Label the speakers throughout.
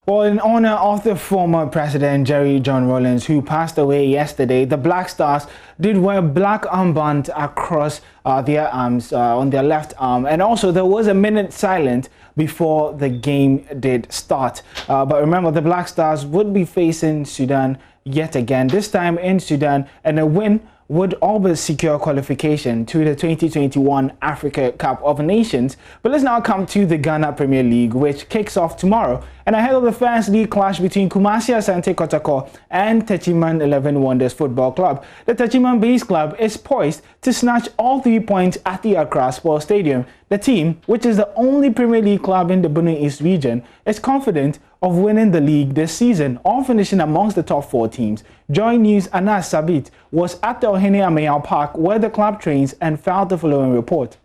Speaker 1: Well, in honor of the former president Jerry John Rawlings, who passed away yesterday, the Black Stars did wear black armband across their arms, on their left arm, and also there was a minute silent before the game did start. But remember, the Black Stars would be facing Sudan yet again, this time in Sudan, and a win would always secure qualification to the 2021 Africa Cup of Nations. But let's now come to the Ghana Premier League, which kicks off tomorrow. And ahead of the first league clash between Kumasi Asante Kotoko and Techiman 11 Wonders Football Club, the Techiman-based club is poised to snatch all 3 points at the Accra Sports Stadium. The team, which is the only Premier League club in the Benue East region, is confident of winning the league this season, all finishing amongst the top 4 teams. JoyNews Anas Sabit was at the Ohene Amayal Park where the club trains and filed the following report.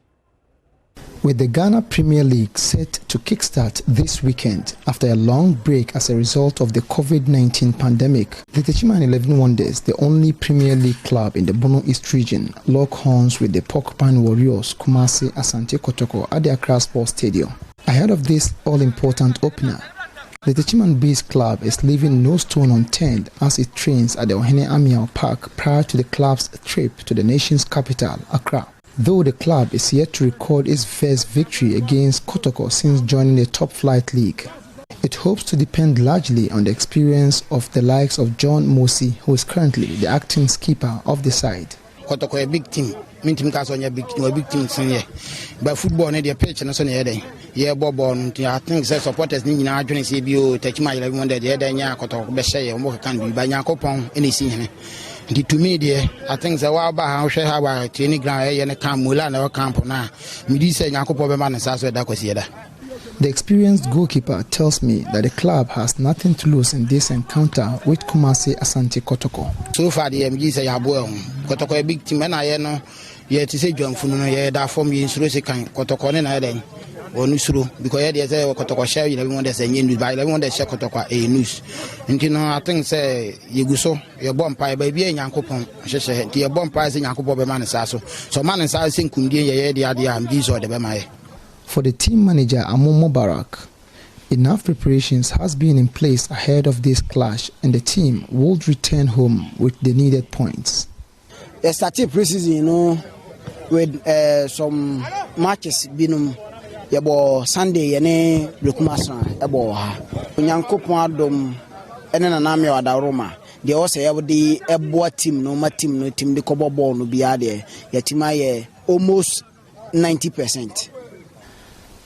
Speaker 2: With the Ghana Premier League set to kickstart this weekend after a long break as a result of the COVID-19 pandemic, the Techiman 11 Wonders, the only Premier League club in the Benue East region, lock horns with the Porcupine Warriors Kumasi Asante Kotoko at the Accra Sports Stadium. Ahead of this all-important opener, the Techiman-based club is leaving no stone unturned as it trains at the Ohene Amayal Park prior to the club's trip to the nation's capital, Accra. Though the club is yet to record its first victory against Kotoko since joining the top-flight league, it hopes to depend largely on the experience of the likes of John Mosi, who is currently the acting skipper of the side.
Speaker 3: Kotoko is a big team. Mean team cause on big team senior. But football need a pitch and so on. Yeah, Bob on I think the supporters need now join CBO, touch my 11 Wonders, the other Kotoko best say and work can be by Yakopon any scene. To me, dear, I think the Waba how shall have a training ground and a camp Mulan or camp now. Me say Yakopo man and Sasso Dakosieda.
Speaker 2: The experienced goalkeeper tells me that the club has nothing to lose in this encounter with Kumasi Asante Kotoko.
Speaker 3: So far, the MG say Yabuel, Kotoko a big team, and I know yet to say John Funo, that form you in Surusikan, Kotoko and I then. Or Nusuru, because there's a Kotoko share, everyone that's a news by everyone that's a Kotoko a news. And you know, I think say you so your bomb pie baby and Yankopon, she said, your bomb prize in Yankopo man is also. So man is I think Kundia, the idea, and these are the Bemai.
Speaker 2: For the team manager Amo Mubarak, enough preparations has been in place ahead of this clash, and the team would return home with the needed points.
Speaker 4: They started preseason, you know, with some matches being yabo Sunday yene Lukumasna yabo ha Nyankopon adom ene na name wada Roma de o se yabo di ebo team no ma team no team de kobo ball no bia de yatima ye almost 90%.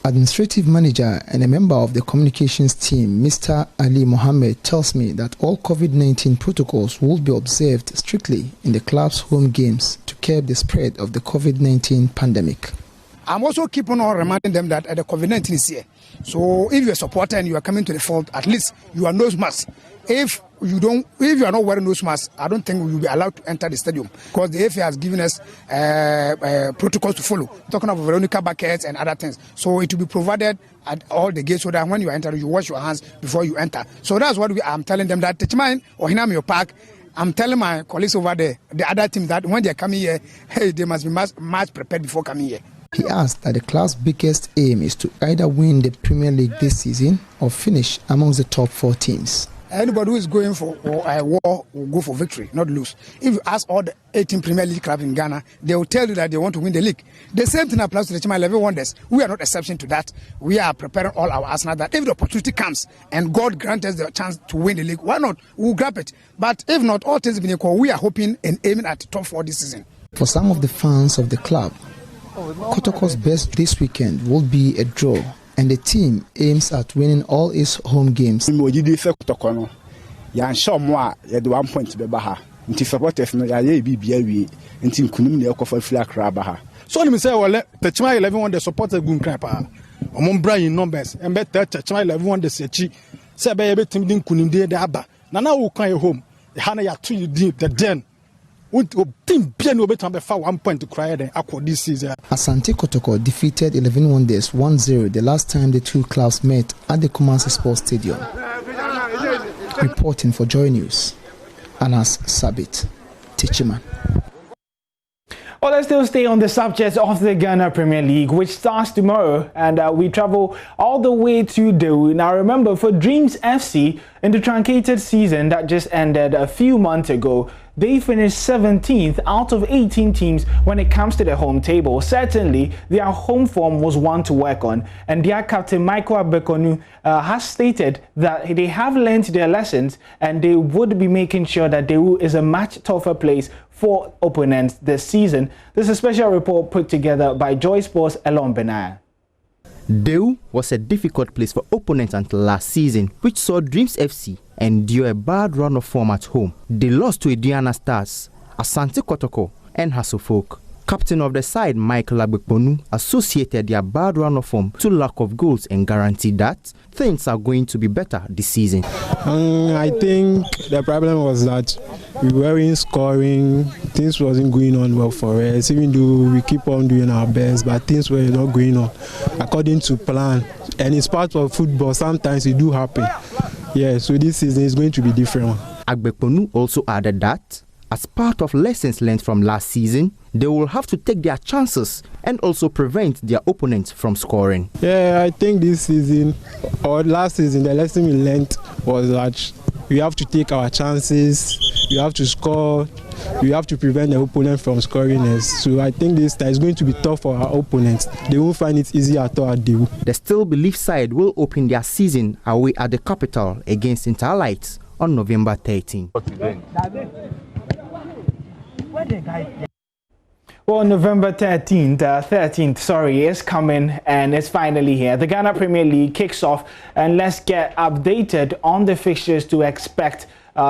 Speaker 2: Administrative manager and a member of the communications team, Mr. Ali Mohammed, tells me that all COVID-19 protocols will be observed strictly in the club's home games to curb the spread of the COVID-19 pandemic.
Speaker 5: I'm also keeping on reminding them that the COVID-19 is here. So if you're a supporter and you are coming to the field, at least you are nose mask. If you are not wearing nose mask, I don't think we will be allowed to enter the stadium because the FA has given us protocols to follow. Talking about Veronica buckets and other things. So it will be provided at all the gates so that when you enter, you wash your hands before you enter. So that's what I'm telling them that Techiman or Hinamio Park. I'm telling my colleagues over there, the other teams, that when they're coming here, hey, they must be much prepared before coming here.
Speaker 2: He asked that the club's biggest aim is to either win the Premier League this season or finish amongst the top 4 teams.
Speaker 5: Anybody who is going for a war will go for victory, not lose. If you ask all the 18 Premier League clubs in Ghana, they will tell you that they want to win the league. The same thing applies to the Techiman 11 Wonders. We are not exception to that. We are preparing all our arsenal that if the opportunity comes and God grants us the chance to win the league, why not? We'll grab it. But if not, all things being equal, we are hoping and aiming at the top 4 this season.
Speaker 2: For some of the fans of the club, Kotoko's best this weekend will be a draw, and the team aims at winning all its home games.
Speaker 6: So let me say, well, Techiman 11 Wonders support a good crap. Among Brian numbers, and better Techiman 11 Wonders say, baby, team didn't kuninde the abba. Nana will come home. The Hana too deep, the den. Team bien will be 1 point to cry this season.
Speaker 2: Asante Kotoko defeated 11 Wonders 1-0 the last time the two clubs met at the Kumasi Sports Stadium. Reporting for JoyNews, Anas Sabit, Techiman.
Speaker 1: Well, let's still stay on the subject of the Ghana Premier League, which starts tomorrow, and we travel all the way to Dewu. Now, remember, for Dreams FC, in the truncated season that just ended a few months ago, they finished 17th out of 18 teams when it comes to the home table. Certainly, their home form was one to work on, and their captain Michael Abekonu has stated that they have learned their lessons and they would be making sure that Dewu is a much tougher place for opponents this season. This is a special report put together by Joy Sports Elon Benaya.
Speaker 7: Dewu was a difficult place for opponents until last season, which saw Dreams FC endure a bad run of form at home. They lost to Indiana Stars, Asante Kotoko, and Hasselfolk. Captain of the side, Michael Abekonu, associated their bad run of form to lack of goals and guaranteed that things are going to be better this season.
Speaker 8: I think the problem was that we weren't scoring, things wasn't going on well for us, even though we keep on doing our best, but things were not going on according to plan. And it's part of football, sometimes it do happen. Yeah, so this season is going to be different.
Speaker 7: Abekonu also added that, as part of lessons learned from last season, they will have to take their chances and also prevent their opponents from scoring.
Speaker 8: Yeah, I think this season or last season, the lesson we learned was that we have to take our chances, we have to score, we have to prevent the opponent from scoring us. So I think this time is going to be tough for our opponents. They won't find it easy at all at Dewu.
Speaker 7: The Still Belief side will open their season away at the capital against Interlights on November 13.
Speaker 1: Well, November 13th, is coming and it's finally here. The Ghana Premier League kicks off, and let's get updated on the fixtures to expect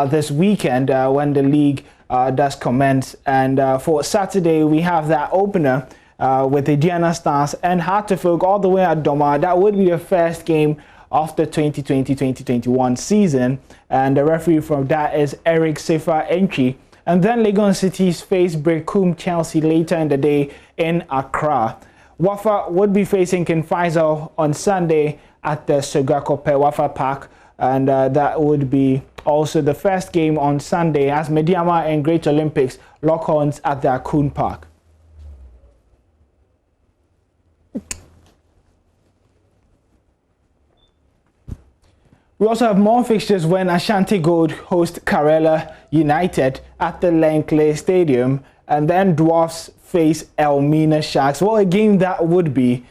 Speaker 1: this weekend when the league does commence. And for Saturday, we have that opener with the Indiana Stars and Hasselfolk all the way at Doma. That would be the first game of the 2020-2021 season, and the referee from that is Eric Sefa Entry. And then Legon City's face Brekum Chelsea later in the day in Accra. Wafa would be facing King Faisal on Sunday at the Sogakope Wafa Park, and that would be also the first game on Sunday as Mediama and Great Olympics lock horns at the Akun Park. We also have more fixtures when Ashanti Gold host Karela United at the Lankley Stadium, and then Dwarfs face Elmina Sharks. Well, a game that would be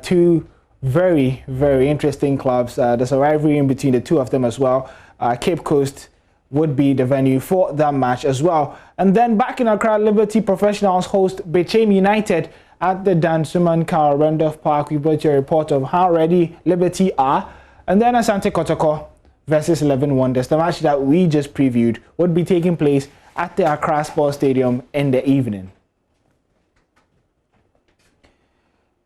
Speaker 1: two very, very interesting clubs. There's a rivalry in between the two of them as well. Cape Coast would be the venue for that match as well. And then back in Accra, Liberty Professionals host Bechem United at the Dansuman Carl Randolph Park. We brought you a report of how ready Liberty are. And then Asante Kotoko versus 11 Wonders, the match that we just previewed, would be taking place at the Accra Sports Stadium in the evening.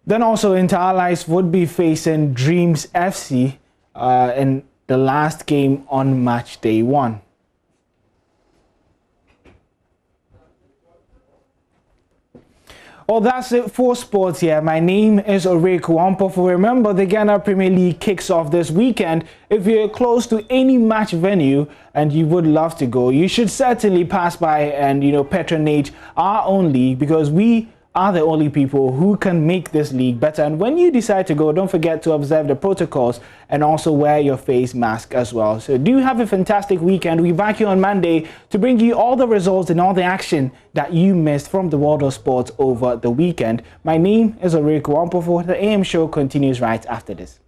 Speaker 1: Then also Inter-Allies would be facing Dreams FC in the last game on match day 1. Well, that's it for sports here. My name is Oreku Wampofu. Remember, the Ghana Premier League kicks off this weekend. If you're close to any match venue and you would love to go, you should certainly pass by and, patronage our own league, because we are the only people who can make this league better. And when you decide to go, don't forget to observe the protocols and also wear your face mask as well. So do have a fantastic weekend. We'll be back here on Monday to bring you all the results and all the action that you missed from the world of sports over the weekend. My name is Oreku Wampofu. The AM show continues right after this.